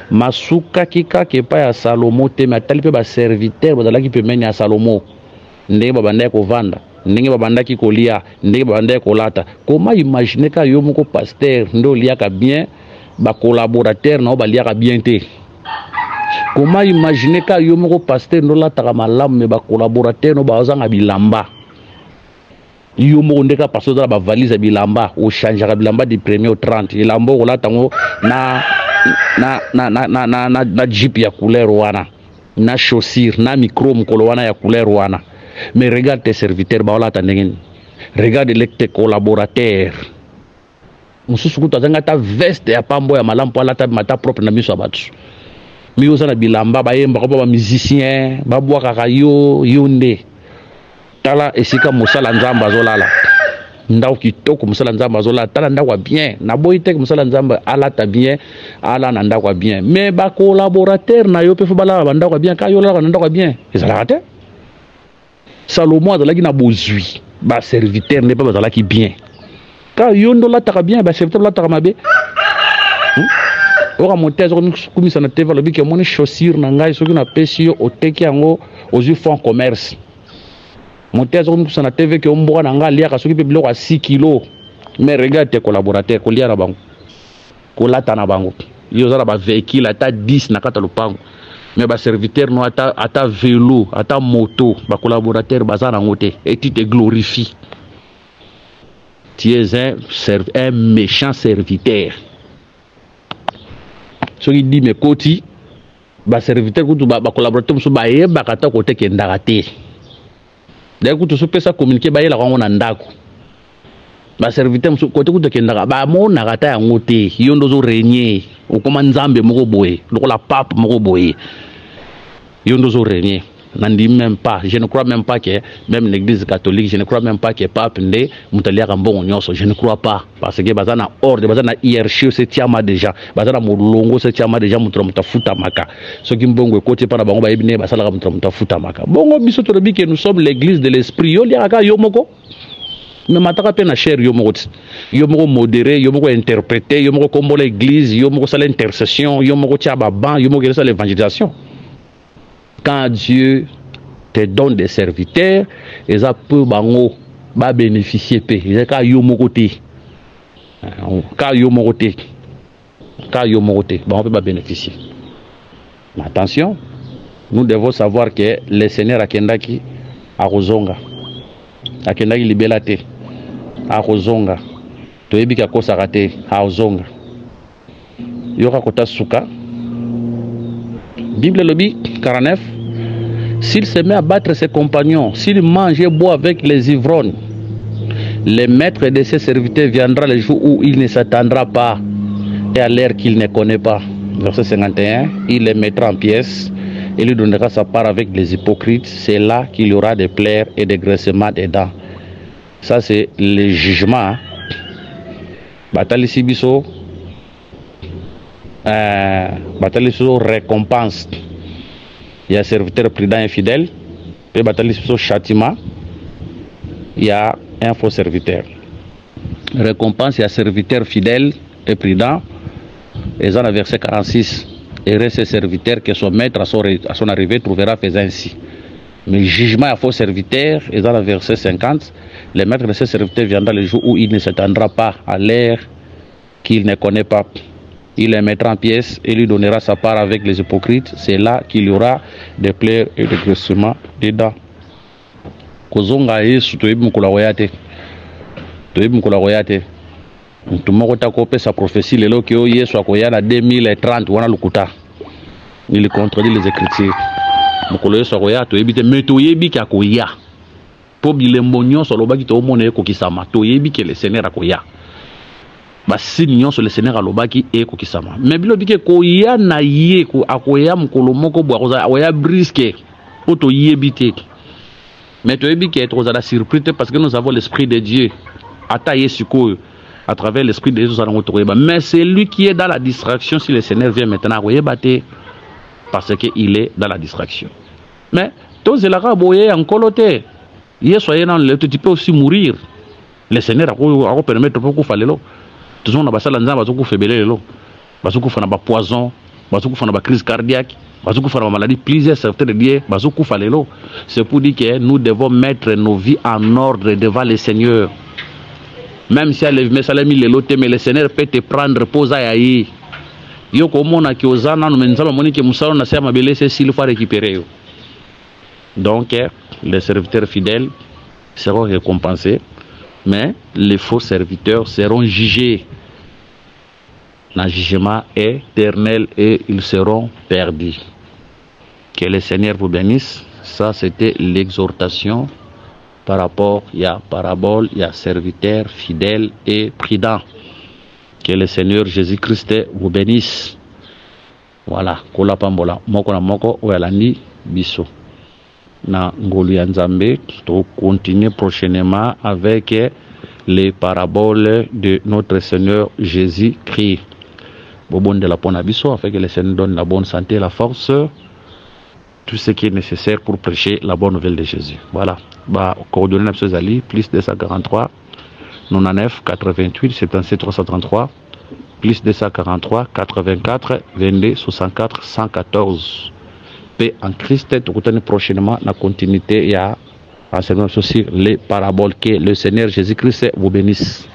Masuka kika ke pa ya Salomon te mais tel pe ba serviteur dans la qui peut mener à Salomon. Ndenge babanda ko vanda. Ndenge babandaki kolia, ndenge babandaki kolata. Comment imaginer ka yo moko pasteur ndo liaka bien, ba collaborateur na ba liaka bien te. Comment imaginer ka yo moko pasteur ndo lataka malamu me ba collaborateur no ba ozanga bilamba. Yo moko ndeka pasteur dans ba valise bilamba, o changeaka bilamba du 1er au 30. Bilamba ko latango na jeep ya couleur wana, na chaussure, na micro mukolo wana ya couleur wana. Mais regarde tes serviteurs, regarde tes collaborateurs. Mususu kutazanga ta veste ya pambo ya malampo ala ta mata propre na miso abatu. Mi osana bilamba ba yemba ko ba musicien, ba bwaka yo yonde. Tala esika musala nzamba zolala. ndako kitoko musala nzambe azola tala ndako bien na boyi te musala nzambe alata bien ala na ndako bien mais ba collaborateur na yo pe fo bala ba ndako bien ka yo la na ndako bien ezala te Salomon azalaki na bozui ba serviteur ne pas bazalaki bien ka yo ndola taka bien ba serviteur la taka mabe ora monter comme ça na teva lobi ke moni chaussure na ngai soki na pesi yo oteki yango aux fonds commerce monter comme ça na tv ke omboka na ngai lia ka soki pe biloko 6 kg mais regarde tes collaborateurs ko lia na bango ko lata na bango yo za ba véhicule ata 10 na kata lopango mais ba serviteur no ata vélo ata moto ba collaborateur baza na ngote et tu te glorifies. Tu es un méchant serviteur. Ce qui dit, mais côté, bah serviteur, bah collaborateur, bah yé, bah kata côté qui est ndaraté. D'ailleurs, tu peux ça communiquer, bah yé la rangon ndako. Bah serviteur, côté qui est ndaraté, bah mon narata en côté, yondo zo régner, ou comment nzambe moko boye, la pape moko boye, yondo zo régner. Je ne crois même pas que même l'église catholique, je ne crois même pas que pape ne mutalia bon je ne crois pas parce que bazana ordre bazana hiérarchie c'est tiama déjà bazana molongo c'est tiama déjà mutra futa maka ce qui mbongo côté para bango ba ibine basala mutra futa maka bongo biso to bi que nous sommes l'église de l'esprit yo liaka yo moko mais mataka pe na cher yo moko modéré yo moko interpréter yo moko kombo l'église yo moko sala intercession yo moko tia ba ban yo moko sala l'évangélisation. Quand Dieu te donne des serviteurs, et ça peut bénéficier. Ils ont yomokoté. Quand yomokoté, on peut pas bénéficier. Mais attention, nous devons savoir que le Seigneur a kendaki a rozonga, a kendaki libelate, a rozonga, to ebika ko sarate a rozonga. Yoka kota suka. Bible lobby 49. S'il se met à battre ses compagnons, s'il mange et boit avec les ivrognes, le maître de ses serviteurs viendra le jour où il ne s'attendra pas et à l'heure qu'il ne connaît pas. Verset 51, il les mettra en pièces et lui donnera sa part avec les hypocrites. C'est là qu'il y aura des pleurs et des graissements des dents. Ça c'est le jugement. Batali Sibiso. Batali Sibiso récompense. Il y a serviteur prudent et fidèle. Puis Batali Sibiso châtiment. Il y a un faux serviteur. Récompense, il y a serviteur fidèle et prudent. Et dans le verset 46, et ses serviteurs que son maître à son arrivée trouvera faisant ainsi. Mais jugement à faux serviteur, et dans le verset 50, le maître de ses serviteurs viendra le jour où il ne s'attendra pas à l'heure qu'il ne connaît pas. Il les mettra en pièces et lui donnera sa part avec les hypocrites. C'est là qu'il y aura des pleurs et des graissements dedans. Kozonga Yesu toyebi mukula royate. Toyebi mukula royate. Mtumoko takope sa prophétie lelo ke Yesu akoya na 2030 wana lukuta. Il contredit les écritures. Mukolo Yesu akoya toyebi te mais toyebi ki akoya. Po bilembo nyonso lobaki to mona ekokisama. Toyebi ke le Seigneur akoya. Basi nyonso le Seigneur alobaki ekokisama. Mais bilobi ke koya na ye ko akoya mukolo moko bo akoya brisque. Po to yebi te. Mais tu es la surprise parce que nous avons l'Esprit de Dieu à travers l'Esprit de Dieu. Mais c'est lui qui est dans la distraction si le Seigneur vient maintenant parce qu'il est dans la distraction. Mais tous les raboyés en coloté, tu peux aussi mourir. Le Seigneur a permis de faire le tout le monde a fait le poison, la crise cardiaque. Maladie, plusieurs serviteurs de Dieu, c'est pour dire que nous devons mettre nos vies en ordre devant le Seigneur. Même si elle mais le Seigneur peut te prendre pause à y. Yo komona ki ozana no menzama moni ke musalo na sema belese s'il faut récupérer. Donc les serviteurs fidèles seront récompensés, mais les faux serviteurs seront jugés. Un jugement éternel et ils seront perdus. Que le Seigneur vous bénisse. Ça, c'était l'exhortation par rapport à parabole, il y a serviteur fidèle et prudent. Que le Seigneur Jésus-Christ vous bénisse. Voilà. Kola pambola. Moko na moko oyalani biso. Na ngolu ya Nzambe. To continuer prochainement avec les paraboles de notre Seigneur Jésus-Christ. Bon de la ponabiso, afin que le Seigneur donne la bonne santé, la force, tout ce qui est nécessaire pour prêcher la bonne nouvelle de Jésus. Voilà. Coordonnées Ali, plus 243 99 88 77 333, plus 243 84 22 64 114. Paix en Christ, tout le prochainement la continuité et à enseignement sur les paraboles. Que le Seigneur Jésus-Christ vous bénisse.